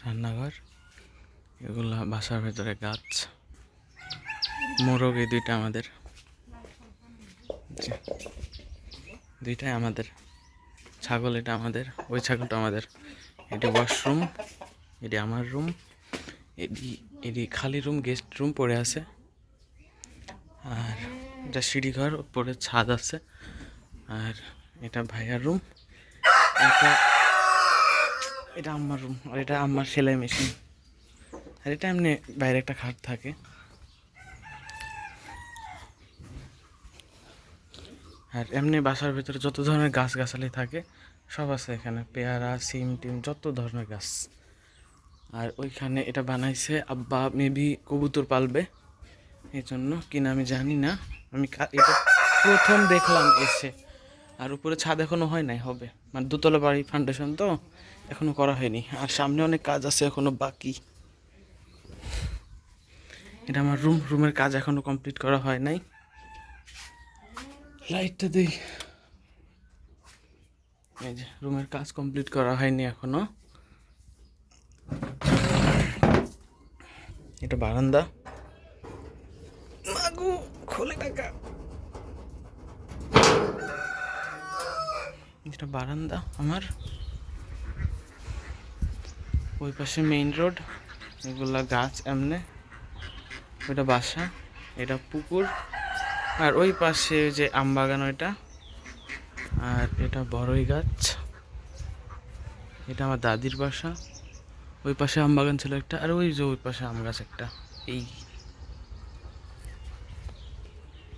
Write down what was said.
রান্নাঘর, এগুলা বাসার ভেতরে গাছ, মোরগ এই দুইটা আমাদের, দুইটাই আমাদের। ছাগল এটা আমাদের, ওই ছাগলটা আমাদের। এটি ওয়াশরুম, এটি আমার রুম, এটি খালি রুম, গেস্ট রুম পড়ে আছে। আর এটা সিঁড়িঘর, উপরে ছাদ আছে। আর এটা ভাইয়ার রুম, এটা আমার রুম, আর এটা আমার সেলাই মেশিন। আর এটা এমনি বাইরে একটা খাট থাকে। আর এমনি বাসার ভিতরে যত ধরনের গাছগাছালি থাকে সব আছে এখানে, পেয়ারা, সিম টিম, যত ধরনের গাছ। আর ওইখানে এটা বানাইছে আব্বা, মেবি কবুতর পালবে, এই জন্য কিনা আমি জানি না। আমি এটা প্রথম দেখলাম এসে। আর উপরে ছাদ এখনো হয় নাই, হবে, মানে দোতলা বাড়ি, ফাউন্ডেশন তো এখনো করা হয়নি। আর সামনে অনেক কাজ আছে এখনো বাকি। এটা আমার রুম, রুমের কাজ এখনো কমপ্লিট করা হয় নাই। লাইটটা দিই, এই যে রুমের কাজ কমপ্লিট করা হয়নি এখনো। এটা বারান্দা, মাগু খুলে টাকা, এটা বারান্দা আমার। ওই পাশে মেইন রোড, এগুলা গাছ এমনে, ওইটা বাসা, এটা পুকুর। আর ওই পাশে যে আম বাগান ওইটা, আর এটা বড়ই গাছ, এটা আমার দাদির বাসা। ওই পাশে আম বাগান ছিল একটা, আর ওই যে ওই পাশে আম গাছ একটা। এই